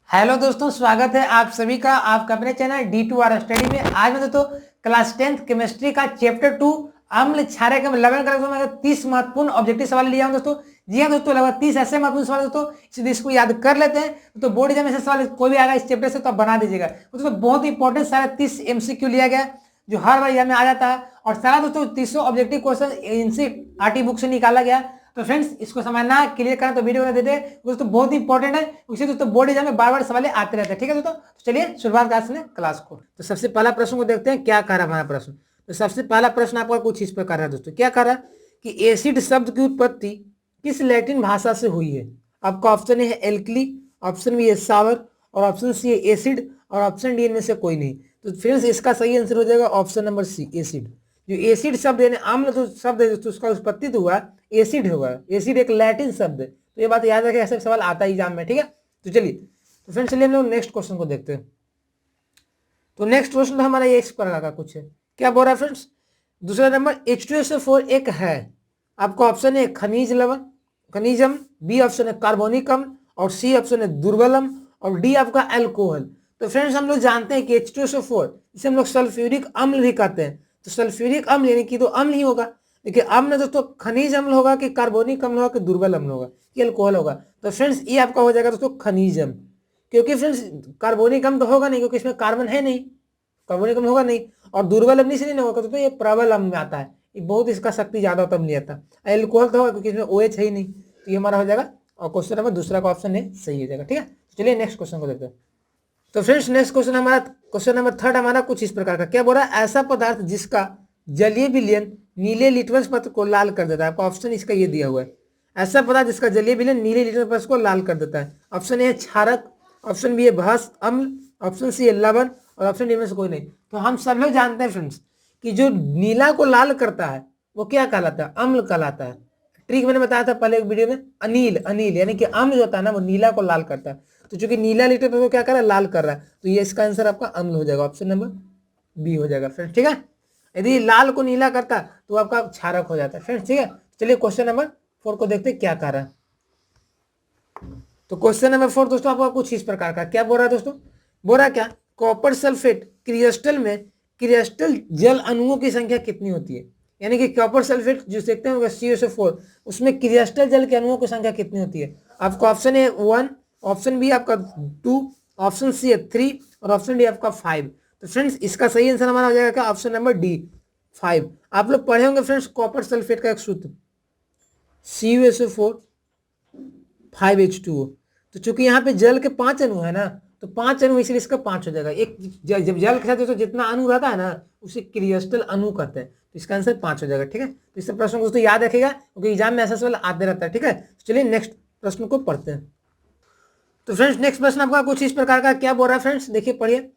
Hello दोस्तों, स्वागत है आप सभी का आपका अपने चैनल D2R स्टडी में। आज मैं दोस्तों क्लास 10th केमिस्ट्री का चैप्टर 2 अम्ल क्षारक एवं लवण कारकों में 30 महत्वपूर्ण ऑब्जेक्टिव सवाल लिया हूं दोस्तों। जी हाँ दोस्तों, लगभग 30 ऐसे महत्वपूर्ण सवाल दोस्तों, इसलिए इसको याद कर लेते हैं। तो बोर्ड एग्जाम में ऐसे सवाल कोई भी आएगा इस चैप्टर से तो आप बना दीजिएगा। दोस्तों बहुत इंपॉर्टेंट सारा 30 MCQ लिया गया जो हर बार एग्जाम में आ जाता है और सारा दोस्तों 30 ऑब्जेक्टिव क्वेश्चन NCERT बुक से निकाला गया। तो फ्रेंड्स इसको समझना क्लियर करना तो वीडियो बना देते दोस्तों, बहुत इंपॉर्टेंट है। उसी दोस्तों बोर्ड एग्जाम में बार बार सवाल आते रहते हैं। ठीक है दोस्तों, तो चलिए शुरुआत करते हैं क्लास को। तो सबसे पहला प्रश्न को देखते हैं क्या कह रहा है हमारा प्रश्न। तो सबसे पहला प्रश्न आपका कुछ इस प्रकार है दोस्तों, क्या कह रहा है कि एसिड शब्द की उत्पत्ति किस लैटिन भाषा से हुई है। आपका ऑप्शन है एल्कली, ऑप्शन बी है सावर, और ऑप्शन सी है एसिड, और ऑप्शन डी इनमें से कोई नहीं। तो फ्रेंड्स इसका सही आंसर हो जाएगा ऑप्शन नंबर सी, एसिड। जो एसिड शब्द यानी अम्ल जो शब्द है दोस्तों, उसका उत्पत्ति तो हुआ एसिड होगा। एसिड एक लैटिन शब्द है, तो ये बात याद रखें, ऐसे सवाल आता है एग्जाम में। ठीक है, तो चलिए तो फ्रेंड्स चलिए हम लोग नेक्स्ट क्वेश्चन को देखते हैं। तो नेक्स्ट क्वेश्चन हमारा ये इस प्रकार का कुछ है, क्या बोल रहा है फ्रेंड्स। दूसरा नंबर H2SO4 एक है। आपका ऑप्शन है खनिज लवण, खनिज अम्ल, बी ऑप्शन है कार्बोनिक अम्ल, और सी ऑप्शन है दुर्बल अम्ल, और डी आपका अल्कोहल। तो फ्रेंड्स हम लोग जानते हैं कि H2SO4 इसे हम लोग सल्फ्यूरिक अम्ल भी कहते हैं। तो सल्फ्यूरिक अम्ल यानी कि तो अम्ल ही होगा। देखिए अम्ल दोस्तों खनिज अम्ल होगा कि कार्बोनिक अम्ल होगा कि दुर्बल अम्ल होगा कि अल्कोहल होगा। तो फ्रेंड्स ये आपका हो जाएगा दोस्तों खनिज अम्ल, क्योंकि फ्रेंड्स कार्बोनिक अम्ल तो होगा नहीं क्योंकि इसमें कार्बन है नहीं, कार्बोनिक अम्ल होगा नहीं। और दुर्बल अम्ल इसलिए नहीं होगा तो ये प्रबल अम्ल में आता है, ये बहुत इसका शक्ति ज्यादा होता है आता है। अल्कोहल तो होगा क्योंकि इसमें OH है ही नहीं। तो ये हमारा हो जाएगा और क्वेश्चन नंबर दूसरा का ऑप्शन है सही हो जाएगा। ठीक है, चलिए नेक्स्ट क्वेश्चन को देखते हैं। तो फ्रेंड्स नेक्स्ट क्वेश्चन हमारा क्वेश्चन नंबर 3 हमारा कुछ इस प्रकार का, क्या बोल रहा है ऐसा पदार्थ जिसका जलीय विलयन नीले लिटमस पत्र को लाल कर देता है। आपका ऑप्शन इसका ये दिया हुआ है, ऐसा पदार्थ जिसका जलीय विलयन नीले लिटमस पत्र को लाल कर देता है। ऑप्शन ए है क्षारक, ऑप्शन बी है भस्म अम्ल, ऑप्शन सी है लवण, और ऑप्शन डी में से कोई नहीं। तो हम सब लोग जानते हैं फ्रेंड्स कि जो नीला को लाल करता है वो क्या कहलाता है, अम्ल कहलाता है। ट्रिक मैंने बताया था पहले एक वीडियो में, अनिल अनिल यानी कि अम्ल जो होता है ना वो नीला को लाल करता है। तो चूंकि नीला लिटर पर वो क्या कर रहा है, लाल कर रहा है, तो ये इसका आंसर आपका अम्ल हो जाएगा, ऑप्शन नंबर बी हो जाएगा फ्रेंड्स। ठीक है, यदि लाल को नीला करता तो आपका क्षारक हो जाता है फ्रेंड्स। ठीक है, चलिए क्वेश्चन नंबर 4 को देखते हैं क्या कर रहा है। तो क्वेश्चन नंबर 4 दोस्तों आपका कुछ इस प्रकार का, क्या बोल रहा है दोस्तों, बोल रहा क्या कॉपर सल्फेट क्रिस्टल में क्रिस्टल जल अणुओं की संख्या कितनी होती है। यानी कि कॉपर सल्फेट जो देखते हैं CuSO4 उसमें क्रिस्टल जल के अणुओं की संख्या कितनी होती है। आपका ऑप्शन है 1, ऑप्शन बी आपका 2, ऑप्शन सी है 3, और ऑप्शन डी आपका 5। तो फ्रेंड्स इसका सही आंसर हमारा हो जाएगा क्या, ऑप्शन नंबर डी 5। आप लोग पढ़े होंगे फ्रेंड्स कॉपर सल्फेट का एक सूत्र CuSO4 5H2O। तो चूंकि यहाँ पे जल के 5 अणु है ना, तो 5 अणु इसलिए इसका 5 हो जाएगा। एक जब जल के साथ दोस्तों जितना अणु रहता है ना उसे क्रिस्टल अणु कहते हैं, तो इसका आंसर 5 हो जाएगा। ठीक है, तो इस प्रश्न को दोस्तों याद रखेगा क्योंकि एग्जाम में ऐसा सवाल आते रहता है। ठीक है, तो चलिए नेक्स्ट प्रश्न को पढ़ते हैं। तो फ्रेंड्स नेक्स्ट प्रश्न आपका कुछ इस प्रकार का, क्या बोल रहा है फ्रेंड्स, देखिए पढ़िए।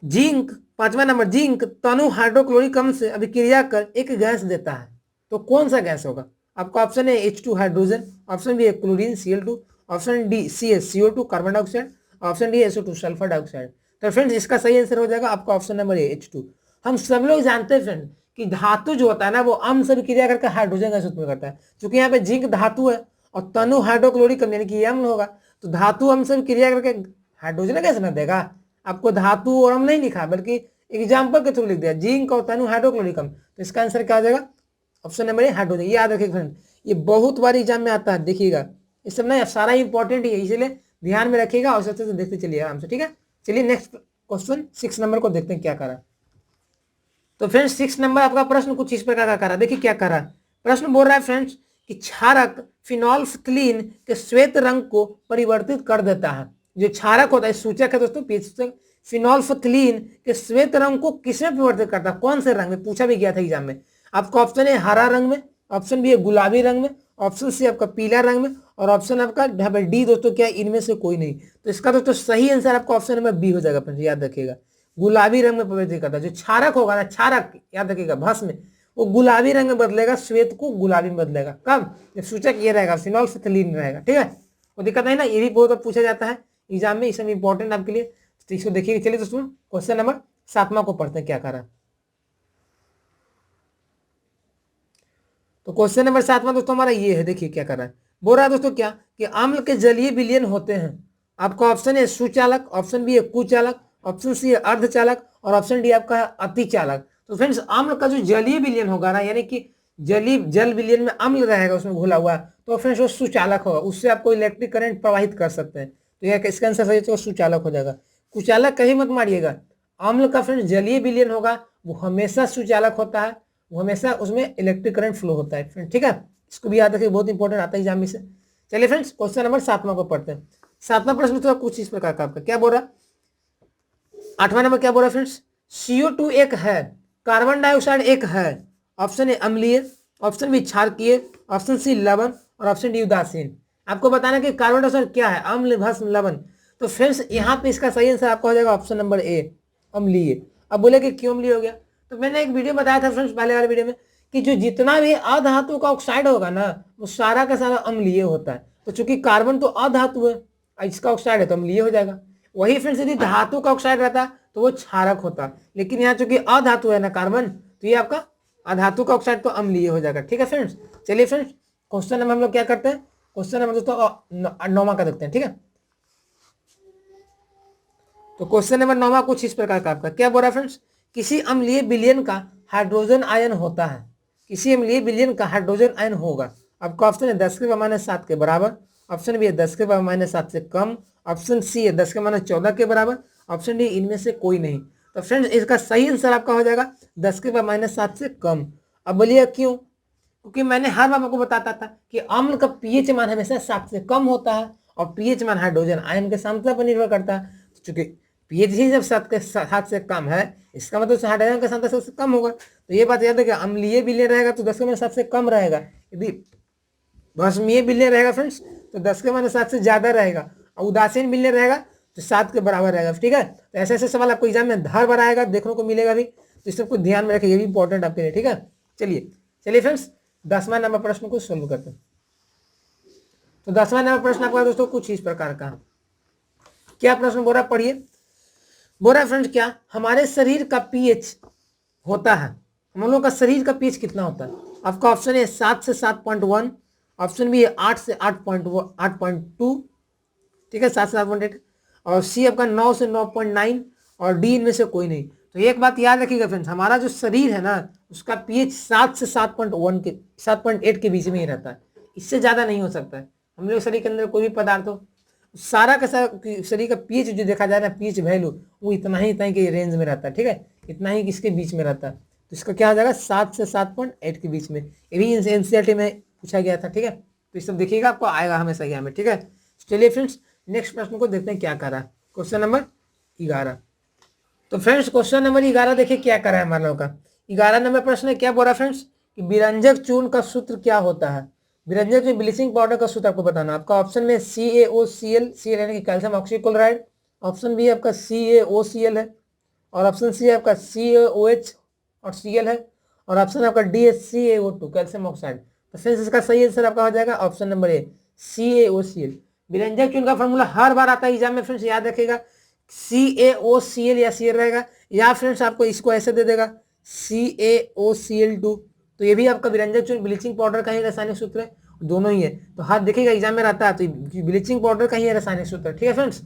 जिंक 5वां नंबर, जिंक तनु हाइड्रोक्लोरिक अम्ल से अभिक्रिया कर एक गैस देता है, तो कौन सा गैस होगा। आपका ऑप्शन है H2 हाइड्रोजन, ऑप्शन बी है chlorine Cl2, option D C है CO2 carbon dioxide, option D SO2 sulphur dioxide. तो फ्रेंड्स इसका सही आंसर हो जाएगा आपका ऑप्शन नंबर है H2। हम सब लोग जानते हैं फ्रेंड कि धातु जो होता है ना वो अम्ल से अभिक्रिया करके हाइड्रोजन गैस उत्पन्न करता है। क्योंकि यहाँ पे जिंक धातु है और तनु हाइड्रोक्लोरिक अम्ल यानी कि अम्ल होगा, तो धातु अम्ल से अभिक्रिया करके हाइड्रोजन गैस ना देगा। आपको धातु और अम्ल नहीं लिखा बल्कि एग्जाम्पल के थ्रू लिख दिया, जिंक और तनु हाइड्रोक्लोरिक अम्ल। तो इसका आंसर क्या हो जाएगा, ऑप्शन नंबर ए हाइड्रोजन। ये याद रखिए फ्रेंड, ये बहुत बार एग्जाम में आता है, देखिएगा इस सब ना सारा इंपॉर्टेंट ही है, इसीलिए ध्यान में रखिएगा और सबसे देखते चलिए आराम से। ठीक है, चलिए नेक्स्ट क्वेश्चन 6 नंबर को देखते हैं क्या करा। तो फ्रेंड्स 6 नंबर आपका प्रश्न कुछ इस प्रकार का करा, देखिए क्या करा। प्रश्न बोल रहा है फ्रेंड्स कि क्षारक फिनोल्फ्थलीन के श्वेत रंग को परिवर्तित कर देता है। जो क्षारक होता है सूचक है दोस्तों, सूचक फिनोल्फ्थलीन के श्वेत रंग को किसमें परिवर्तित करता है, कौन से रंग में, पूछा भी गया था एग्जाम में। आपका ऑप्शन है हरा रंग में, ऑप्शन बी है गुलाबी रंग में, ऑप्शन सी आपका पीला रंग में, और ऑप्शन आपका डी दोस्तों क्या इनमें से कोई नहीं। तो इसका दोस्तों सही आंसर आपका ऑप्शन नंबर बी हो जाएगा फ्रेंड्स, याद रखिएगा गुलाबी रंग में परिवर्तित करता है। जो क्षारक होगा ना, क्षारक याद रखिएगा भस्म में, वो गुलाबी रंग में बदलेगा, श्वेत को गुलाबी में बदलेगा। कब, जब सूचक ये रहेगा फिनोल्फ्थलीन रहेगा। ठीक है, वो दिक्कत है ना, ये भी बहुत पूछा जाता है एग्जाम में, इसमें इंपॉर्टेंट आपके लिए, तो इसको देखिए। चलिए दोस्तों क्वेश्चन नंबर 7वां को पढ़ते हैं क्या करा। तो क्वेश्चन नंबर 7वां दोस्तों हमारा ये है, देखिए क्या कर रहा है। बोल रहा है दोस्तों क्या कि अम्ल के जलीय विलयन होते हैं आपका ऑप्शन है सुचालक, ऑप्शन बी है कुचालक, ऑप्शन सी है अर्धचालक और ऑप्शन डी आपका है अतिचालक। तो फ्रेंड्स अम्ल का जो जलीय विलयन होगा ना, यानी कि जल विलयन में अम्ल रहेगा उसमें घुला हुआ, तो फ्रेंड्स वो सुचालक होगा, उससे आपको इलेक्ट्रिक करंट प्रवाहित कर सकते हैं। तो यह इसका आंसर सही है, सुचालक हो जाएगा। कुचालक कहीं मत मारिएगा। अम्ल का फ्रेंड्स जलीय विलयन होगा, वो हमेशा सुचालक होता है, वो हमेशा उसमें इलेक्ट्रिक करंट फ्लो होता है फ्रेंड, ठीक है। इसको भी याद रखिए, बहुत इंपॉर्टेंट आता है एग्जाम में से। चलिए फ्रेंड्स क्वेश्चन नंबर 7वां को पढ़ते हैं। 7वां प्रश्न तो कुछ इस प्रकार का आपका क्या बोल रहा, 8वां नंबर क्या बोल रहा फ्रेंड्स, CO2 एक है, कार्बन डाइऑक्साइड एक है। ऑप्शन ए अम्लीय, ऑप्शन बी क्षारकीय, ऑप्शन सी लवण और ऑप्शन डी उदासीन। आपको बताना कि कार्बन डाइऑक्साइड क्या है, अम्ल भस्म लवण। तो फ्रेंड्स यहाँ पे इसका सही आंसर आपका हो जाएगा ऑप्शन नंबर ए अम्लीय। अब बोले कि क्यों अम्लीय हो गया, तो मैंने एक वीडियो बताया था फ्रेंड्स पहले वाले वीडियो में कि जो जितना भी अधातु का ऑक्साइड होगा ना, वो सारा का सारा अम्लीय होता है। तो चूंकि कार्बन तो अधातु है, इसका ऑक्साइड है तो अम्लीय हो जाएगा। वही फ्रेंड्स यदि धातु का ऑक्साइड रहता तो वो क्षारक होता, लेकिन यहाँ चूंकि अधातु है ना कार्बन, तो ये आपका अधातु का ऑक्साइड तो अम्लीय हो जाएगा, ठीक है फ्रेंड्स। चलिए फ्रेंड्स क्वेश्चन नंबर हम लोग क्या करते हैं, क्वेश्चन नंबर दोस्तों 9वां का देखते हैं, ठीक है। तो क्वेश्चन नंबर 9वां कुछ इस प्रकार का आपका क्या बोल रहा है फ्रेंड्स, किसी अम्लीय विलयन का हाइड्रोजन आयन होता है, किसी अम्लीय विलयन का हाइड्रोजन आयन होगा। आपका ऑप्शन है 10⁻⁷ के बराबर, ऑप्शन बी है 10⁻⁷ से कम, ऑप्शन सी है 10⁻14 के बराबर, ऑप्शन डी इनमें से कोई नहीं। तो फ्रेंड्स इसका सही आंसर आपका हो जाएगा 10⁻⁷ से कम। अब बोलिए क्यों, क्योंकि मैंने हर बार आपको बताता था कि अम्ल का पीएच मान हमेशा 7 से कम होता है और पीएच मान हाइड्रोजन आयन के सांद्रता पर निर्भर करता है। चूंकि पीएच ही जब 7 से कम है, इसका मतलब हाइड्रोजन का सांद्रता सबसे कम होगा। तो ये बात याद है कि अम्लीय विलयन रहेगा तो 10⁻7 से कम रहेगा, यदि भस्मीय विलयन रहेगा फ्रेंड्स तो 10⁻7 से ज्यादा रहेगा, और उदासीन विलयन रहेगा तो 7 के बराबर रहेगा, ठीक है। तो ऐसे ऐसे सवाल आपको एग्जाम में हर बार आएगा, देखने को मिलेगा भी, तो इस सबको ध्यान में रखिए, ये भी इंपॉर्टेंट आपके लिए, ठीक है। चलिए फ्रेंड्स 10वां नंबर प्रश्न को सोल्व करते हैं। तो 10वां नंबर प्रश्न आपका दोस्तों कुछ इस प्रकार का, क्या प्रश्न बोल रहा पढ़िए। बोल रहा फ्रेंड्स क्या हमारे शरीर का पीएच होता है, हम लोगों का शरीर का पीएच कितना होता है। आपका ऑप्शन है 7 से 7.1, ऑप्शन बी है 8 से 8.2, ठीक है 7 से 8.8, और सी आपका 9 से 9.9 और डी इनमें से कोई नहीं। तो एक बात याद रखिएगा फ्रेंड्स, हमारा जो शरीर है ना उसका पीएच 7 से 7.8 के बीच में ही रहता है, इससे ज़्यादा नहीं हो सकता है। हम लोग शरीर के अंदर कोई भी पदार्थ हो, सारा का सारा शरीर का पीएच जो देखा जाए ना, पीएच वैल्यू वो इतना ही के रेंज में रहता है, ठीक है, इतना ही इसके बीच में रहता है। तो इसका क्या हो जाएगा 7 से 7.8 के बीच में, ये भी एनसीईआरटी में पूछा गया था, ठीक है। तो ये सब देखिएगा आपको आएगा हमेशा यहाँ में, ठीक है। चलिए फ्रेंड्स नेक्स्ट प्रश्न को देखते हैं क्या कर रहा है, क्वेश्चन नंबर 11। तो फ्रेंड्स क्वेश्चन नंबर 11 देखिए क्या कर रहा है हमारे लोग का। 11 नंबर प्रश्न है क्या बोल रहा है फ्रेंड्स कि विरंजक चूर्ण का सूत्र क्या होता है। विरंजक में ब्लीचिंग पाउडर का सूत्र आपको बताना। आपका ऑप्शन में CaOCl, Cl यानी कि कैल्शियम ऑक्सीक्लोराइड, ऑप्शन बी आपका CaOCl है, और ऑप्शन सी आपका CaOH और Cl है, और ऑप्शन आपका डी है CaO2 कैल्शियम ऑक्साइड। तो फ्रेंड्स इसका सही आंसर आपका हो जाएगा ऑप्शन नंबर ए CaOCl। विरंजक चूर्ण का फॉर्मूला हर बार आता है एग्जाम में फ्रेंड्स, याद रखिएगा CaOCl या Cl रहेगा, या फ्रेंड्स आपको इसको ऐसे दे देगा CaOCl2। तो ये भी आपका विरंजक चूर्ण ब्लीचिंग पाउडर का ही रासायनिक सूत्र है, दोनों ही है। तो हाथ देखिएगा एग्जाम में रहता है, तो ब्लीचिंग पाउडर का ही रासायनिक सूत्र, ठीक है फ्रेंड्स।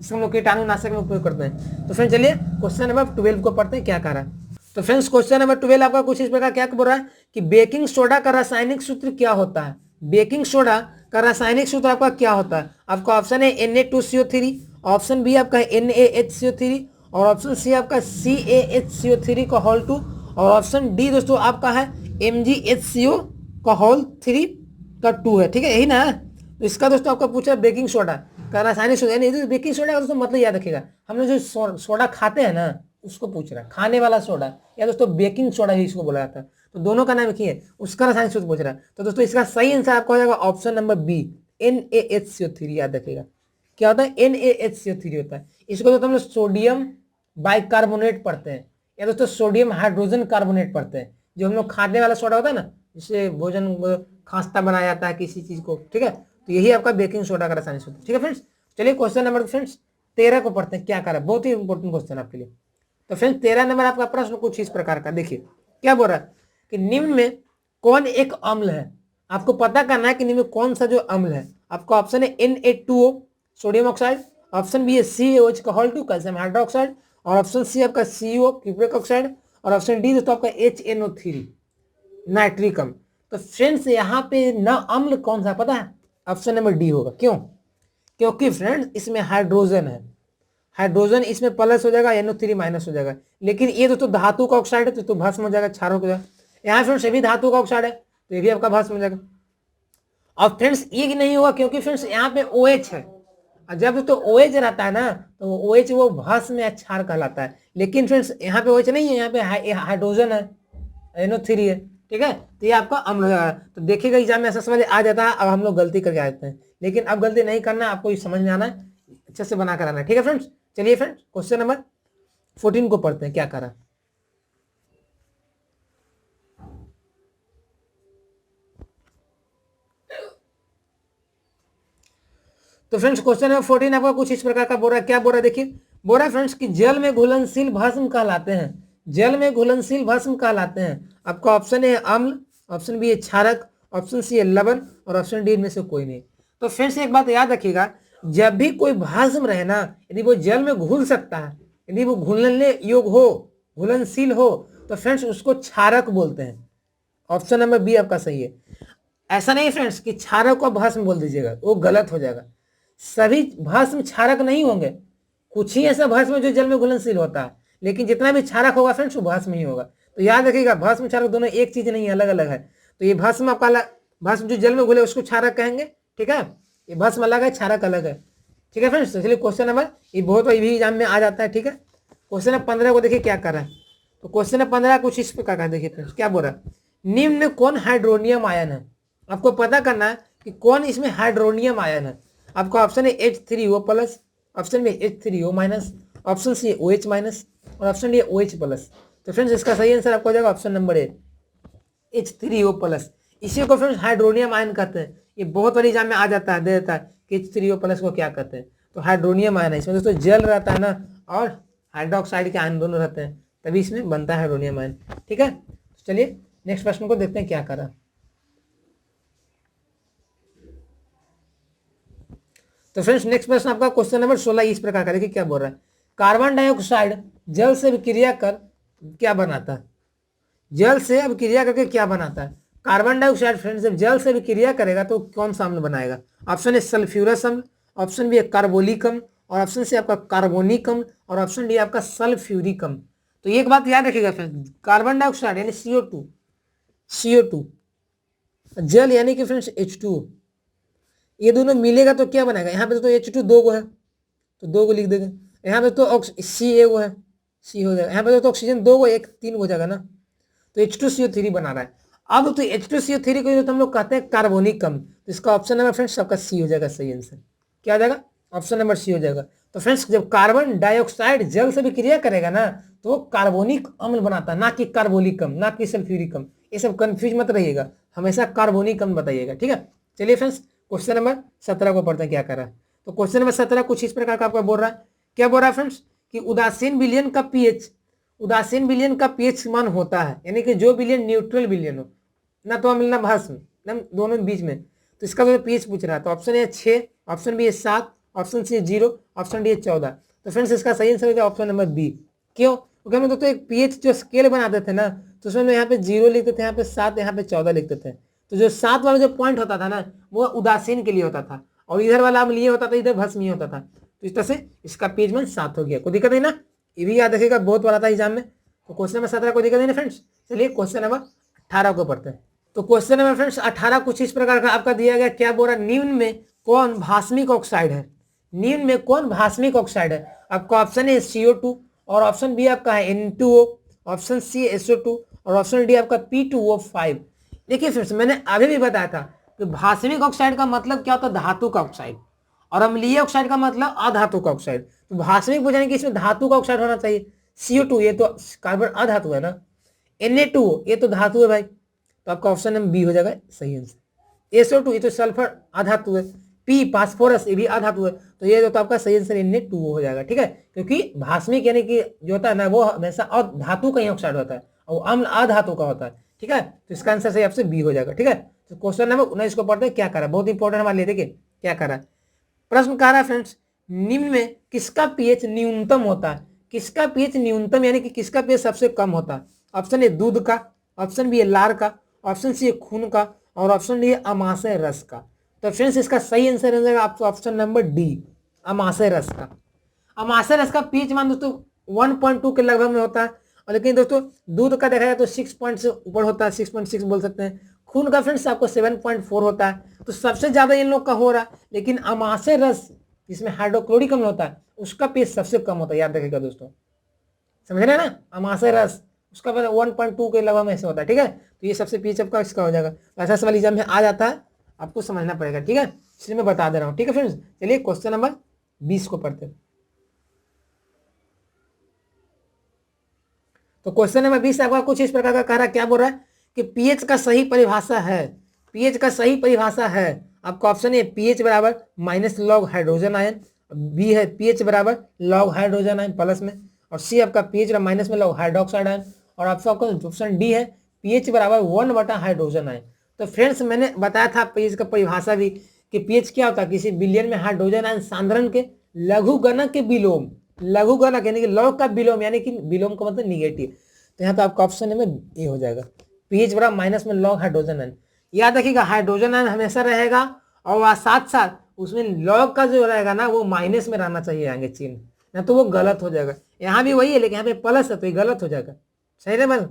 इसको हम लोग कीटाणुनाशक में उपयोग करते हैं। तो फ्रेंड्स चलिए क्वेश्चन नंबर 12 को पढ़ते हैं क्या कह रहा है। तो फ्रेंड्स क्वेश्चन नंबर 12 आपका कुछ इस प्रकार क्या बोल रहा है कि बेकिंग सोडा का रासायनिक सूत्र क्या होता है। बेकिंग सोडा का रासायनिक सूत्र आपका क्या होता है। आपका ऑप्शन है Na2CO3, ऑप्शन बी आपका NaHCO3, और ऑप्शन सी आपका CaHCO3 का होल 2, और ऑप्शन डी दोस्तों आपका है MgHCO का होल 3 का 2 है, ठीक है यही ना। तो इसका दोस्तों आपका पूछा बेकिंग सोडा का रासायनिक सूत्र, यानी बेकिंग सोडा का दोस्तों मतलब याद रखिएगा, हम लोग जो सोडा खाते हैं ना उसको पूछ रहा है, खाने वाला सोडा या दोस्तों बेकिंग सोडा ही इसको बोला जाता है। तो दोनों का नाम एक ही है, उसका रासायनिक सूत्र पूछ रहा है। तो दोस्तों इसका सही आंसर आपका हो जाएगा ऑप्शन नंबर बी NaHCO3। याद रखिएगा क्या होता है NaHCO3 होता है। इसको दोस्तों हम लोग सोडियम बाइकार्बोनेट पढ़ते हैं, या दोस्तों सोडियम हाइड्रोजन कार्बोनेट पढ़ते हैं। जो हम लोग खाने वाला सोडा होता है ना, जिससे भोजन खांसता बनाया जाता है किसी चीज को, ठीक है, तो यही आपका बेकिंग सोडा का रासायनिक सूत्र, ठीक है फ्रेंड्स। चलिए क्वेश्चन नंबर फ्रेंड्स 13 को पढ़ते हैं क्या कर रहा है, बहुत ही इंपॉर्टेंट क्वेश्चन आपके लिए। तो फ्रेंड्स 13 नंबर आपका प्रश्न कुछ इस प्रकार का, देखिए क्या बोल रहा है कि निम्न में कौन एक अम्ल है। आपको पता करना है कि निम्न में कौन सा जो अम्ल है। आपका ऑप्शन है Na2O sodium oxide, option B है CaOH का होल 2 कैल्शियम हाइड्रोक्साइड, और ऑप्शन सी आपका CO क्यूप्रिक ऑक्साइड, और ऑप्शन डी दोस्तों आपका HNO3 नाइट्रिक अम्ल। तो फ्रेंड्स यहाँ पे न अम्ल कौन सा पता है? ऑप्शन नंबर डी होगा। क्यों? क्योंकि फ्रेंड्स इसमें हाइड्रोजन है, हाइड्रोजन इसमें प्लस हो जाएगा, NO3 माइनस हो जाएगा। लेकिन ये दोस्तों धातु का ऑक्साइड है तो भस्म हो जाएगा, क्षारक हो जाएगा। यहाँ फ्रेंड्स ये भी धातु का ऑक्साइड है तो ये भी आपका भस्म हो जाएगा। और फ्रेंड्स ये नहीं होगा क्योंकि फ्रेंड्स यहाँ पे OH है, और जब तो OH रहता है ना तो OH वो भस्म या क्षार कहलाता है। लेकिन फ्रेंड्स यहाँ पे OH नहीं है, यहाँ पे हाइड्रोजन है, NO3 है, ठीक है। तो ये आपका अम्ल हो जाएगा। तो देखिएगा एग्जाम में ऐसा सवाल आ जाता है, अब हम लोग गलती करके आते हैं, लेकिन अब गलती नहीं करना, आपको ये समझ में आना है, अच्छे से बना कर आना है, ठीक है फ्रेंड्स। चलिए फ्रेंड्स क्वेश्चन नंबर 14 को पढ़ते हैं, क्या करा। तो फ्रेंड्स क्वेश्चन नंबर 14 आपका कुछ इस प्रकार का बोल रहा है। क्या बोल रहा है देखिए, बोल रहा है फ्रेंड्स कि जल में घुलनशील भस्म कहलाते हैं, जल में घुलनशील भस्म कहलाते हैं। आपका ऑप्शन है अम्ल, ऑप्शन बी है क्षारक, ऑप्शन सी है लवण, और ऑप्शन डी में से कोई नहीं। तो फ्रेंड्स एक बात याद रखिएगा, जब भी कोई भस्म रहे ना, यदि वो जल में घुल सकता है, यदि वो घुलने योग्य हो, घुलनशील हो, तो फ्रेंड्स उसको क्षारक बोलते हैं। ऑप्शन नंबर बी आपका सही है। ऐसा नहीं फ्रेंड्स कि क्षारक को भस्म बोल दीजिएगा, वो गलत हो जाएगा। सभी भस्म क्षारक नहीं होंगे, कुछ ही ऐसा भस्म जो जल में घुलनशील होता है, लेकिन जितना भी क्षारक होगा फ्रेंड्स वो भस्म ही होगा। तो याद रखिएगा भस्म क्षारक दोनों एक चीज नहीं है, अलग अलग है। तो ये भस्म आपका भस्म जो जल में घुले उसको क्षारक कहेंगे, ठीक है। ये भस्म अलग है, क्षारक अलग है, ठीक है फ्रेंड्स। तो चलिए क्वेश्चन नंबर, ये बहुत भी एग्जाम में आ जाता है, ठीक है। क्वेश्चन नंबर 15 को देखिए क्या कर रहा है। तो क्वेश्चन नंबर 15 कुछ इस प्रकार का देखिए फ्रेंड्स, क्या बोल रहा है, निम्न में कौन हाइड्रोनियम आयन है? आपको पता करना है कि कौन इसमें हाइड्रोनियम आयन है। आपका ऑप्शन है H3O प्लस, ऑप्शन में H3O minus, option C OH minus, और ऑप्शन डी OH प्लस। तो फ्रेंड्स इसका सही आंसर आपको हो जाएगा option number A, H3O plus. इसी को फ्रेंड्स हाइड्रोनियम आयन कहते हैं। ये बहुत बड़ी एग्जाम में आ जाता है, दे देता है कि H3O प्लस को क्या कहते हैं। तो हाइड्रोनियम आयन है, इसमें दोस्तों जल रहता है ना, और हाइड्रोक्साइड के आयन दोनों रहते हैं, तभी इसमें बनता है हाइड्रोनियम आयन, ठीक है। तो चलिए नेक्स्ट प्रश्न को देखते हैं क्या करा। तो फ्रेंड्स नेक्स्ट प्रश्न आपका क्वेश्चन नंबर 16 इस प्रकार का देखिए क्या बोल रहा है, कार्बन डाइऑक्साइड जल से अभिक्रिया कर क्या बनाता है? जल से अभिक्रिया करके क्या बनाता है? कार्बन डाइऑक्साइड फ्रेंड्स जब जल से अभिक्रिया करेगा तो कौन सा अम्ल बनाएगा? ऑप्शन ए सल्फ्यूरस अम्ल, ऑप्शन बी कार्बोलिक अम्ल, और ऑप्शन सी आपका कार्बोनिक अम्ल, और ऑप्शन डी आपका सल्फ्यूरिक अम्ल। तो एक बात याद रखिएगा फ्रेंड्स, कार्बन डाइऑक्साइड यानी CO2 जल यानी कि फ्रेंड्स H2O, ये दोनों मिलेगा तो क्या बनाएगा? यहाँ पे तो H2 दो गो है तो दो गो लिख देंगे, यहाँ पे तो C एगो है, C हो जाएगा, यहाँ पे तो ऑक्सीजन दो गो, एक तीन हो जाएगा ना, तो H2CO3 बना रहा है। अब तो H2CO3 को तो हम लोग कहते हैं कार्बोनिक अम्ल, तो इसका ऑप्शन नंबर फ्रेंड्स आपका C हो जाएगा सही आंसर। क्या हो जाएगा? ऑप्शन नंबर C हो जाएगा। तो फ्रेंड्स जब कार्बन डाइऑक्साइड जल से भी क्रिया करेगा ना तो वो कार्बोनिक अम्ल बनाता है, ना कि कार्बोलिक अम्ल, ना कि सल्फ्यूरिक अम्ल। ये सब कंफ्यूज मत रहिएगा, हमेशा कार्बोनिक अम्ल बताइएगा, ठीक है। चलिए फ्रेंड्स क्वेश्चन नंबर 17 को पढ़ते हैं क्या कर रहा है। तो क्वेश्चन नंबर 17 कुछ इस प्रकार का आपका बोल रहा है, क्या बोल रहा है फ्रेंड्स कि उदासीन विलयन का पीएच मान होता है, यानी कि जो विलयन न्यूट्रल विलयन हो, ना तो अम्ल ना भस्म, ना दोनों बीच में, तो इसका जो पीएच पूछ रहा है। तो option A 6, option B 7, option C 0, option D 14। तो फ्रेंड्स इसका सही आंसर है ऑप्शन नंबर बी। क्यों? क्योंकि हम तो एक पीएच जो स्केल बनाते थे ना, तो उसमें यहाँ पे 0 लिखते थे, यहाँ पे 7, यहाँ पे 14 लिखते थे। तो जो 7 वाला जो पॉइंट होता था ना वो उदासीन के लिए होता था, और इधर वाला अम्ल ये होता था, इधर भस्म होता था। तो इस तरह से इसका पीएच मान 7 हो गया, कोई दिक्कत नहीं ना, ये भी याद रखिएगा, बहुत बड़ा था एग्जाम में। तो क्वेश्चन नंबर 17 कोई दिक्कत नहीं ना फ्रेंड्स। चलिए क्वेश्चन नंबर 18 को पढ़ते हैं। तो क्वेश्चन नंबर फ्रेंड्स 18 कुछ इस प्रकार का आपका दिया गया, क्या बोल रहा है, निम्न में कौन भास्मिक ऑक्साइड है? निम्न में कौन भास्मिक ऑक्साइड है? आपका ऑप्शन है CO2, और ऑप्शन बी आपका है N2O, ऑप्शन सी SO2, और ऑप्शन डी आपका P2O5। देखिए फ्रेंड्स मैंने अभी भी बताया था कि भास्मिक ऑक्साइड का मतलब क्या होता है, धातु का ऑक्साइड, और अम्लीय ऑक्साइड का मतलब अधातु का ऑक्साइड। तो भास्मिक पूछने की इसमें धातु का ऑक्साइड होना चाहिए। CO2 ये तो कार्बन अधातु है ना, Na2O ये तो धातु है भाई, तो आपका ऑप्शन नंबर बी हो जाएगा सही आंसर। SO2 ये तो सल्फर अधातु है, P फास्फोरस ये भी अधातु है, तो ये तो आपका सही आंसर Na2O हो जाएगा, ठीक है। क्योंकि भास्मिक यानी कि जो होता है ना वो हमेशा धातु का ही ऑक्साइड होता है, और अम्ल अधातु का होता है, ठीक है। तो इसका आंसर सही आपसे बी हो जाएगा, ठीक है। तो क्वेश्चन नंबर 19 को पढ़ते हैं क्या करा, बहुत इंपॉर्टेंट हमारे लिए। देखिए क्या करा, प्रश्न कह रहा है फ्रेंड्स, निम्न में किसका पीएच न्यूनतम होता है? किसका पीएच न्यूनतम यानी कि किसका पीएच सबसे कम होता है? ऑप्शन ए दूध का, ऑप्शन बी है लार का, ऑप्शन सी है खून का, और ऑप्शन डी है अमाशय रस का। तो फ्रेंड्स इसका सही आंसर हो जाएगा आपको ऑप्शन नंबर डी, अमाशय रस का। अमाशय रस का पीएच मान दोस्तों 1.2 के लगभग में होता है, और लेकिन दोस्तों दूध का देखा जाए तो 6 पॉइंट से ऊपर होता है, 6.6 बोल सकते हैं। खून का फ्रेंड्स आपको 7.4 होता है, तो सबसे ज्यादा इन लोग का हो रहा है। लेकिन अमाशय रस जिसमें हाइड्रोक्लोरिक अम्ल होता है उसका पीएच सबसे कम होता है, याद रखिएगा दोस्तों, समझ रहे हैं ना। अमाशय रस उसका 1.2 के लगभग में ऐसे होता है, ठीक है। तो ये सबसे पीएच आपका इसका हो जाएगा। ऐसा सवाल एग्जाम में आ जाता है, आपको समझना पड़ेगा, ठीक है, इसलिए मैं बता दे रहा हूँ, ठीक है फ्रेंड्स। चलिए क्वेश्चन नंबर 20 को पढ़ते हैं। तो क्वेश्चन नंबर 20 आपका कुछ इस प्रकार का कह रहा है, क्या बोल रहा है कि पीएच का सही परिभाषा है, पीएच का सही परिभाषा है आपका ऑप्शन ए पीएच बराबर minus log hydrogen ion, B है पीएच बराबर लॉग हाइड्रोजन आयन प्लस में, और सी आपका पीएच माइनस में लॉग हाइड्रोक्साइड आयन, और आपका ऑप्शन डी है पीएच बराबर 1 हाइड्रोजन आयन। तो फ्रेंड्स मैंने बताया था पीएच का परिभाषा भी कि पीएच क्या होता है, किसी बिलियन में हाइड्रोजन आयन सांद्रण के लघुगणक के विलोम, लघुगणक यानी कि लॉग का विलोम, यानी कि विलोम का मतलब निगेटिव। तो यहाँ पे आपका ऑप्शन में ए हो जाएगा, पीएच बराबर माइनस में लॉग हाइड्रोजन आयन। याद रखिएगा हाइड्रोजन आयन हमेशा रहेगा, और साथ साथ उसमें लॉग का जो रहेगा ना वो माइनस में रहना चाहिए आगे चिन्ह, ना तो वो गलत हो जाएगा। यहाँ भी वही है लेकिन यहाँ पे प्लस है तो ये गलत हो जाएगा, सही है बल,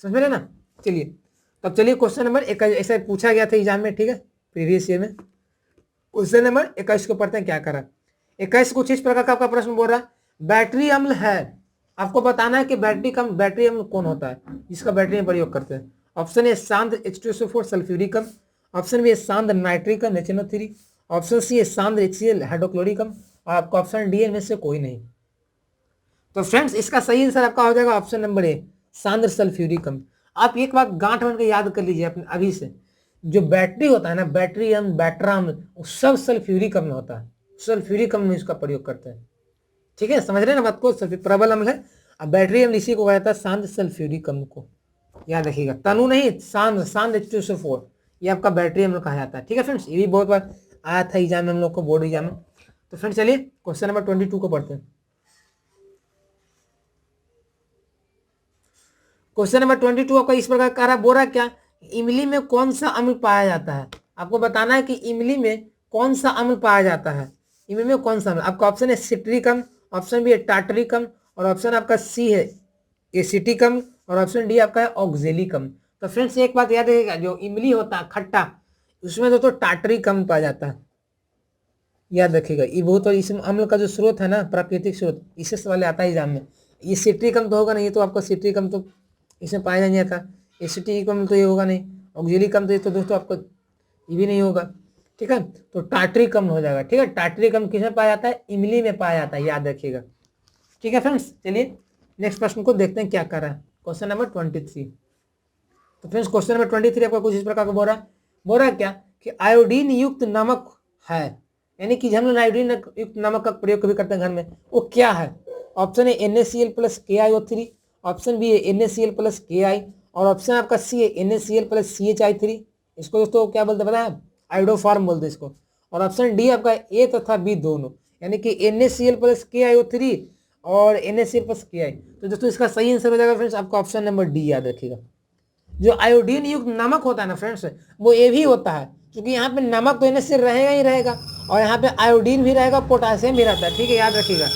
समझ रहे ना। चलिए तब चलिए क्वेश्चन नंबर 21 ऐसा पूछा गया था एग्जाम में, ठीक है, प्रीवियस ईयर में। क्वेश्चन नंबर 21 को पढ़ते हैं क्या करा। 21 कुछ इस प्रकार का आपका प्रश्न बोल रहा है, बैटरी अम्ल है, आपको बताना है कि बैटरी अम्ल कौन होता है जिसका बैटरी में प्रयोग करते हैं। ऑप्शन ए सांद्र H2SO4 सल्फ्यूरिक अम्ल, ऑप्शन बी सांद्र नाइट्रिक अम्ल NaCNO3, ऑप्शन सी है सांद्र HCl हाइड्रोक्लोरिक अम्ल, और आपका ऑप्शन डी में से कोई नहीं। तो फ्रेंड्स इसका सही आंसर आपका हो जाएगा ऑप्शन नंबर ए सांद्र सल्फ्यूरिक अम्ल। आप एक बात गांठ बन के याद कर लीजिए अपने अभी से, जो बैटरी होता है ना, बैटरी अम्ल बैटरा अम्ल वो सब सल्फ्यूरिक अम्ल होता है, सल्फ्यूरिक अम्ल में इसका प्रयोग करते हैं, ठीक है, समझ रहे हैं ना बात को। प्रबल अम्ल है, अब बैटरी अम्ल इसी को कहा जाता है सांद्र सल्फ्यूरिक अम्ल को, याद रखिएगा, तनु नहीं सांद्र H2SO4 ये आपका बैटरी अम्ल कहा जाता है, ठीक है फ्रेंड्स। ये भी बहुत बार आया था एग्जाम में हम लोग को, बोर्ड एग्जाम में। तो फ्रेंड्स चलिए क्वेश्चन नंबर 22 को पढ़ते हैं। क्वेश्चन नंबर 22 आपका इस प्रकार का बोल रहा है क्या, इमली में कौन सा अम्ल पाया जाता है, आपको बताना है कि इमली में कौन सा अम्ल पाया जाता है, इमली में कौन सा अम्ल। आपका ऑप्शन है सिट्रिक अम्ल, ऑप्शन बी है टार्टरिक अम्ल, और ऑप्शन आपका सी है एसिटिक अम्ल, और ऑप्शन डी आपका है ऑक्जेलिक अम्ल। तो फ्रेंड्स एक बात याद रखिएगा, जो इमली होता है खट्टा उसमें दोस्तों टार्टरिक अम्ल पाया जाता है, याद रखिएगा। ये बहुत और इस अम्ल का जो स्रोत है ना, प्राकृतिक स्रोत, इससे सवाल आता है एग्जाम में। ये सिट्रिक अम्ल तो होगा नहीं, ये तो आपका सिट्रिक अम्ल तो इसमें पाया नहीं था, एसिटिक अम्ल तो ये होगा नहीं, ऑक्जेलिक अम्ल तो ये तो दोस्तों आपको ये भी नहीं होगा, ठीक है। तो टार्टरिक अम्ल हो जाएगा, ठीक है। टार्टरिक अम्ल किसमें पाया जाता है, इमली में पाया जाता है, याद रखिएगा, ठीक है फ्रेंड्स। चलिए नेक्स्ट प्रश्न को देखते हैं क्या कर रहा है, क्वेश्चन नंबर 23। तो फ्रेंड्स क्वेश्चन नंबर 23 आपका कुछ इस प्रकार का बोल रहा है क्या कि आयोडीन युक्त नमक है, यानी कि हम लोग आयोडीन युक्त नमक का प्रयोग कभी करते हैं घर में, वो क्या है। ऑप्शन है NaCl + KiO3, ऑप्शन बी है NaCl + Ki, और ऑप्शन आपका सी है NaCl + CHI3। इसको दोस्तों क्या बोलते हैं पता है, आयोडोफॉर्म बोलते हैं इसको। और ऑप्शन डी आपका ए तथा बी दोनों, यानी कि NaCl + KiO3 और NaCl + Ki। तो दोस्तों इसका सही आंसर हो जाएगा फ्रेंड्स आपका ऑप्शन नंबर डी, याद रखिएगा। जो आयोडीन युक्त नमक होता है ना फ्रेंड्स, वो ये भी होता है, क्योंकि यहाँ पे नमक तो NaCl रहेगा ही रहेगा, और यहाँ पे आयोडीन भी रहेगा, पोटासियम भी रहता है, ठीक है, याद रखिएगा,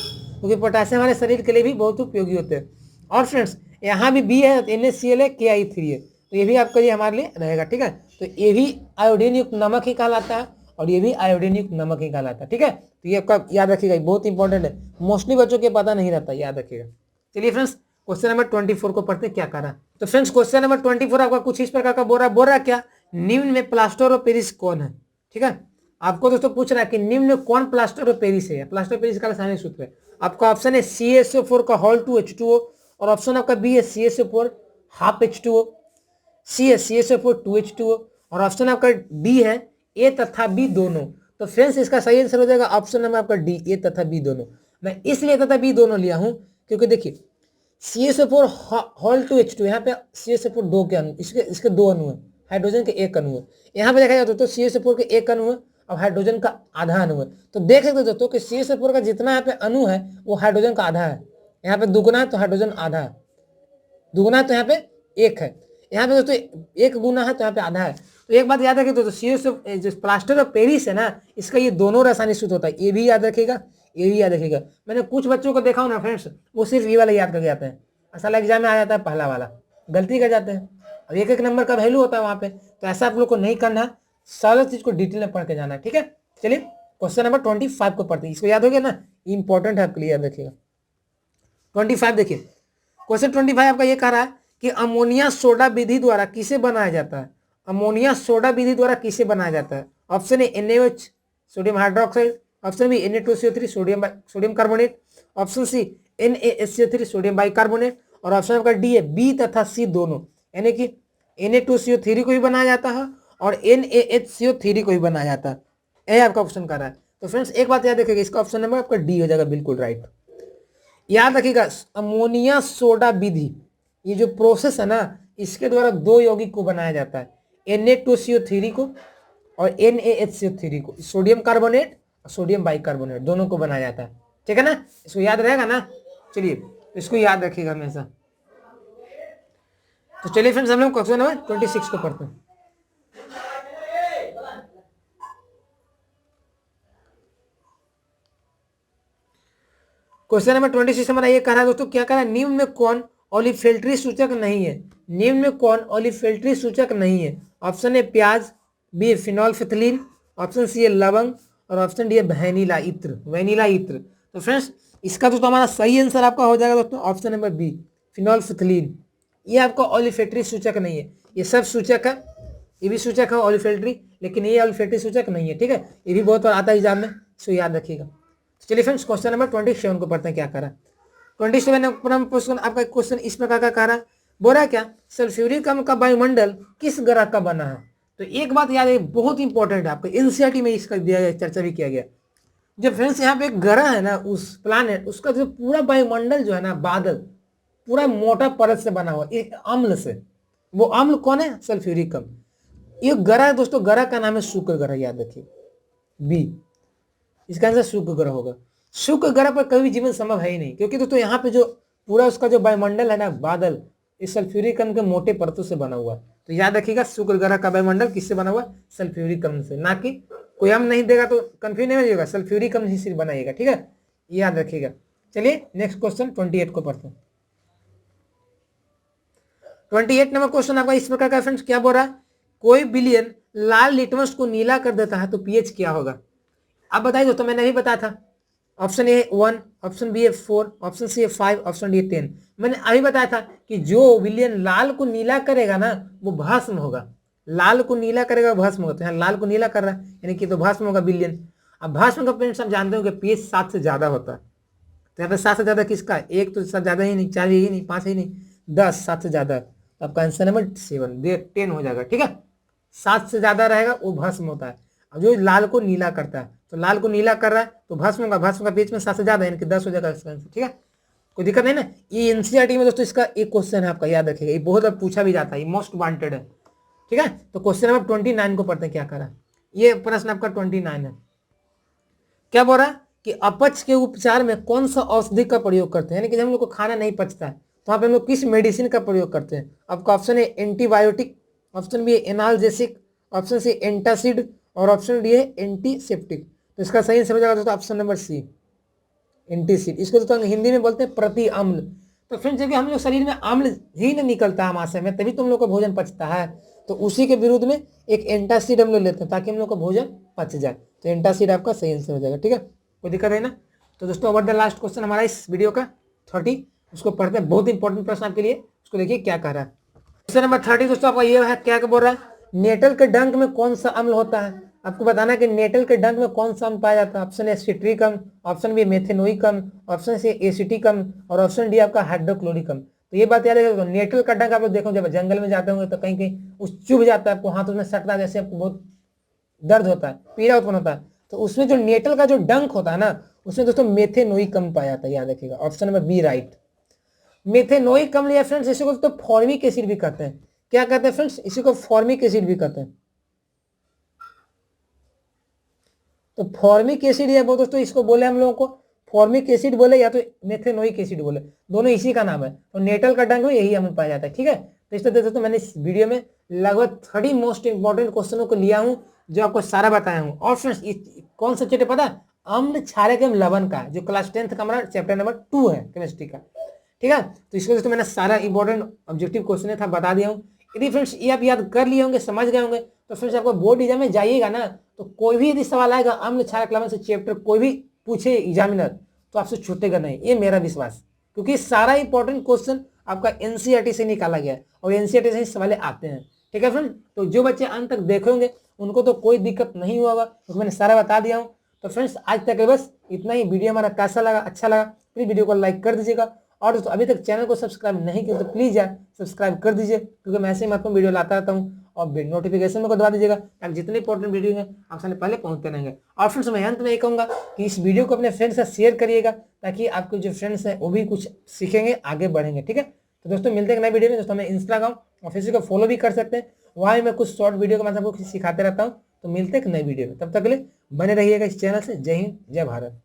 क्योंकि पोटासियम हमारे शरीर के लिए भी बहुत उपयोगी होते हैं। और फ्रेंड्स यहाँ भी बी है, NaCl है, Ki3 है, तो ये भी आपके लिए हमारे लिए रहेगा, ठीक है। तो ये भी आयोडीन युक्त नमक ही कहलाता है, और ये भी आयोडीन युक्त नमक ही कहलाता है, ठीक है। तो ये आपका याद रखिएगा, बहुत इंपॉर्टेंट है, मोस्टली बच्चों के पता नहीं रहता, याद रखिएगा। चलिए फ्रेंड्स क्वेश्चन नंबर 24 को पढ़ते क्या कर रहा है। तो फ्रेंड्स क्वेश्चन नंबर 24 आपका कुछ इस प्रकार का बोल रहा क्या, निम्न में प्लास्टर ऑफ पेरिस कौन है, ठीक है। आपको दोस्तों पूछ रहा है कि निम्न में कौन प्लास्टर ऑफ पेरिस है। प्लास्टर ऑफ पेरिस का रासायनिक सूत्र है, आपका ऑप्शन है CaSO4 का होल 2 H2O, और ऑप्शन आपका बी है CaSO4 हाफ H2O, सी है CaSO4 2 H2O, और ऑप्शन आपका डी है ए तथा बी दोनों। तो फ्रेंड्स इसका सही आंसर हो जाएगा ऑप्शन नंबर आपका डी, ए तथा बी दोनों। मैं इसलिए तथा बी दोनों लिया हूं क्योंकि देखिए CaSO4 होल 2 H2, यहाँ पे CaSO4 दो के अणु, इसके दो अणु है, हाइड्रोजन के एक अणु है। यहाँ पे देखा जाए तो CaSO4 के एक अणु है, अब हाइड्रोजन का आधा अणु है। तो देख सकते हो दोस्तों कि CH4 का जितना यहाँ पे अणु है वो हाइड्रोजन का आधा है। यहाँ पे दुगुना है तो हाइड्रोजन आधा है, दुगुना है तो यहाँ पे एक है, यहाँ पे दोस्तों एक गुना है तो यहाँ पे आधा है। तो एक बात याद रखिए दोस्तों, CH जो प्लास्टर ऑफ पेरिस है ना, इसका ये दोनों रासायनिक सूत्र होता है, ये भी याद रखिएगा, ये भी याद रखिएगा। मैंने कुछ बच्चों को देखा हूँ ना फ्रेंड्स, वो सिर्फ ये वाला याद करके आते हैं, असल एग्जाम में आ जाता है पहला वाला, गलती कर जाते हैं। और एक एक नंबर का वैल्यू होता है वहाँ पे, तो ऐसा आप लोग को नहीं करना है, सारा चीज को डिटेल में पढ़ के जाना है, ठीक है। चलिए क्वेश्चन नंबर 25 को पढ़ते हैं, इसको याद हो गया ना, इंपॉर्टेंट है आपके लिए, याद रखिएगा। 25 देखिए, क्वेश्चन 25 आपका ये कह रहा है कि अमोनिया सोडा विधि द्वारा किसे बनाया जाता है। अमोनिया सोडा विधि द्वारा किसे बनाया जाता है। Option A NaOH sodium hydroxide, option B Na2CO3 sodium carbonate, option C NaSCO3 sodium bicarbonate, और ऑप्शन आपका डी है बी तथा सी दोनों, यानी कि Na2CO3 को भी बनाया जाता है और NaHCO3 को भी बनाया जाता है। यह आपका ऑप्शन कर रहा है। तो फ्रेंड्स एक बात याद रखिएगा, इसका ऑप्शन नंबर आपका डी हो जाएगा, बिल्कुल राइट। याद रखिएगा अमोनिया सोडा विधि, ये जो प्रोसेस है ना, इसके द्वारा दो यौगिक को बनाया जाता है, Na2CO3 को और NaHCO3 को, सोडियम कार्बोनेट और सोडियम बाइकार्बोनेट दोनों को बनाया जाता है, ठीक है ना। इसको याद रहेगा ना, चलिए इसको याद रखिएगा हमेशा। तो चलिए फ्रेंड्स हम लोग क्वेश्चन नंबर 26 को पढ़ते हैं। क्वेश्चन नंबर 26 हमारा ये कह रहा है दोस्तों, क्या कह रहा है, निम्न में कौन ओलिफिल्ट्री सूचक नहीं है। निम्न में कौन ओलिफिल्ट्री सूचक नहीं है। ऑप्शन ए प्याज, बी फिनोल्फिथलीन, ऑप्शन सी है लवंग, और ऑप्शन डी है वैनिला इत्र, वैनिला इत्र। तो फ्रेंड्स इसका दोस्तों हमारा सही आंसर आपका हो जाएगा दोस्तों ऑप्शन नंबर बी फिनोल्फिथलीन। ये आपका ओलिफिल्ट्री सूचक नहीं है, ये सब सूचक है, ये भी सूचक है ओलिफिल्ट्री, लेकिन ये ओलिफिल्ट्री सूचक नहीं है, ठीक है। ये भी बहुत बार आता है एग्जाम में, इसको याद रखिएगा। चलिए फ्रेंड्स क्वेश्चन नंबर 27 को पढ़ते हैं, क्या करा 27 क्वेश्चन आपका क्वेश्चन इस प्रकार का कह रहा है, बोल रहा क्या, सल्फ्यूरिक अम्ल का वायुमंडल किस ग्रह का बना है। तो एक बात याद है, बहुत इंपॉर्टेंट है, आपको एनसीईआरटी में इसका दिया गया, चर्चा भी किया गया। जब फ्रेंड्स यहाँ पे एक ग्रह है ना, उस प्लानेट, उसका जो पूरा वायुमंडल जो है ना, बादल पूरा मोटा परत से बना हुआ एक अम्ल से, वो अम्ल कौन है, सल्फ्यूरिक अम्ल। ये ग्रह है दोस्तों, ग्रह का नाम है शुक्र ग्रह, याद रखिए बी, इसका आंसर शुक्र ग्रह होगा। शुक्र ग्रह पर कभी जीवन संभव है ही नहीं, क्योंकि दोस्तों यहाँ पे जो पूरा उसका जो वायुमंडल है ना, बादल, इस सल्फ्यूरिक अम्ल के मोटे परतों से बना हुआ है। तो याद रखिएगा शुक्र ग्रह का वायुमंडल किससे बना हुआ, सल्फ्यूरिक अम्ल से, ना कि कोई अम्ल नहीं देगा तो कंफ्यूज नहीं हो जाएगा, सल्फ्यूरिक अम्ल ही सिर्फ बनाइएगा, ठीक है, याद रखिएगा। चलिए नेक्स्ट क्वेश्चन 28 को पढ़ते हैं। 28 नंबर क्वेश्चन आपका इस प्रकार का फ्रेंड्स, क्या बोल रहा है, कोई बिलियन लाल लिटमस को नीला कर देता है तो पीएच क्या होगा। अब बताइए दोस्तों, मैंने अभी बताया था, option A 1, option B 4, option C 5, option D 10। मैंने अभी बताया था कि जो बिलियन लाल को नीला करेगा ना, वो भस्म होगा, लाल को नीला करेगा भस्म होगा। तो यहाँ लाल को नीला कर रहा है, यानी कि तो भस्म होगा बिलियन। अब भस्म का फ्रेंड्स आप जानते हो कि पीएच 7 से ज्यादा होता है, तो यहाँ पे 7 से ज्यादा किसका, एक तो ज्यादा ही नहीं, 4 ही नहीं, 5 ही नहीं, 10, 7 से ज्यादा, तो आपका आंसर नंबर 7 10 हो जाएगा, ठीक है। 7 से ज्यादा रहेगा वो भस्म होता है। अब जो लाल को नीला करता है, तो लाल को नीला कर रहा है तो भस्म होगा, भस्म का बीच में 7 से ज्यादा यानी कि 10 हो जाएगा इसका आंसर, ठीक है, कोई दिक्कत नहीं ना। ये एनसीईआरटी में दोस्तों इसका एक क्वेश्चन है आपका, याद रखिएगा, ये बहुत बार पूछा भी जाता है, ये मोस्ट वांटेड है, ठीक है। तो क्वेश्चन नंबर 29 को पढ़ते हैं, क्या करा, ये प्रश्न आपका 29 है। क्या बोल रहा है कि अपच के उपचार में कौन सा औषधि का प्रयोग करते हैं, यानी कि जब हम लोग को खाना नहीं पचता है तो वहाँ पे हम लोग किस मेडिसिन का प्रयोग करते हैं। आपका ऑप्शन है एंटीबायोटिक, ऑप्शन बी है एनाल्जेसिक, ऑप्शन सी एंटासिड, और ऑप्शन डी है एंटीसेप्टिक। तो इसका सही आंसर हो जाएगा दोस्तों ऑप्शन नंबर सी एंटीसिड। इसको दोस्तों हिंदी में बोलते हैं प्रति अम्ल। तो फ्रेंड्स जब हम लोग शरीर में अम्ल ही नहीं निकलता है महाशय में, तभी तुम लोग का भोजन पचता है, तो उसी के विरुद्ध में एक एंटासिड हम लोग लेते हैं ताकि हम लोग का भोजन पच जाए। तो एंटासिड आपका सही आंसर हो जाएगा, ठीक है, कोई दिक्कत है ना। तो दोस्तों ओवर द लास्ट क्वेश्चन हमारा इस वीडियो का 30, उसको पढ़ते हैं, बहुत इंपॉर्टेंट प्रश्न आपके लिए, उसको देखिए क्या कह रहा है। क्वेश्चन नंबर 30 दोस्तों आपका ये है, क्या बोल रहा है, नेटल के डंक में कौन सा अम्ल होता है। आपको बताना है कि नेटल के डंक में कौन सा अम्ल पाया जाता है। ऑप्शन ए सिट्रिक अम्ल, ऑप्शन बी मेथेनोइक अम्ल, ऑप्शन सी एसिटिक अम्ल, और ऑप्शन डी आपका हाइड्रोक्लोरिक अम्ल। तो ये बात याद रखिएगा, नेटल का डंक आप लोग देखो जब जंगल में जाते होंगे तो कहीं कहीं उस चुभ जाता है, आपको हाथों में सटता है, जैसे आपको बहुत दर्द होता है, पीड़ा उत्पन्न होता है, तो उसमें जो नेटल का जो डंक होता है ना, उसमें दोस्तों मेथेनोइक अम्ल पाया जाता है, याद रखिएगा option number B right, methanoic अम्ल। या फ्रेंड्स इसी को तो फॉर्मिक एसिड भी कहते हैं, क्या कहते हैं फ्रेंड्स, इसी को फॉर्मिक एसिड भी कहते हैं। तो फॉर्मिक एसिड या वो दोस्तों इसको बोले हम लोगों को फॉर्मिक एसिड बोले या तो मेथेनोइक एसिड बोले, दोनों इसी का नाम है। तो नेटल का डंग में यही हमें पाया जाता है। ठीक है, तो इस तरह दोस्तों मैंने इस वीडियो में लगभग 30 मोस्ट इंपॉर्टेंट क्वेश्चनों को लिया हूँ जो आपको सारा बताया हूँ। और फ्रेंड्स कौन सा चैप्टर पता है? अम्ल क्षारक एवं लवण का, जो क्लास 10th का हमारा चैप्टर नंबर 2 है केमिस्ट्री का। ठीक है, तो इसको दोस्तों मैंने सारा इंपॉर्टेंट ऑब्जेक्टिव क्वेश्चन था बता दिया हूँ। यदि फ्रेंड्स ये आप याद कर लिए होंगे, समझ गए होंगे, तो फ्रेंड्स आपको बोर्ड एग्जाम में जाइएगा ना, तो कोई भी यदि सवाल आएगा अम्ल क्षारक लवण से चैप्टर कोई भी पूछे एग्जामिनर, तो आपसे छूटेगा नहीं, ये मेरा विश्वास। क्योंकि सारा इंपॉर्टेंट क्वेश्चन आपका एनसीईआरटी से निकाला गया है और एनसीईआरटी से ही सवाल आते हैं। ठीक है फ्रेंड, तो जो बच्चे अंत तक देखेंगे उनको तो कोई दिक्कत नहीं होगा, क्योंकि मैंने सारा बता दिया हूँ। तो फ्रेंड्स आज तक बस इतना ही। वीडियो हमारा कैसा लगा, अच्छा लगा, प्लीज वीडियो को लाइक कर दीजिएगा। और दोस्तों अभी तक चैनल को सब्सक्राइब नहीं किया तो प्लीज यार सब्सक्राइब कर दीजिए, क्योंकि मैं ऐसे ही महत्वपूर्ण वीडियो लाता रहता हूँ। और नोटिफिकेशन को दबा दीजिएगा ताकि जितने इंपॉर्टेंट वीडियो हैं आप सामने पहले पहुंचते रहेंगे। और फ्रेंड्स मैं अंत में ये कहूँगा कि इस वीडियो को अपने फ्रेंड्स से शेयर करिएगा, ताकि आपके जो फ्रेंड्स हैं वो भी कुछ सीखेंगे, आगे बढ़ेंगे। ठीक है, तो दोस्तों मिलते हैं नए वीडियो में। दोस्तों मैं इंस्टाग्राम और फेसबुक को फॉलो भी कर सकते हैं, वहाँ मैं कुछ शॉर्ट वीडियो का मतलब सिखाते रहता हूँ। तो मिलते हैं नए वीडियो में, तब तक के लिए बने रहिएगा इस चैनल से। जय हिंद, जय भारत।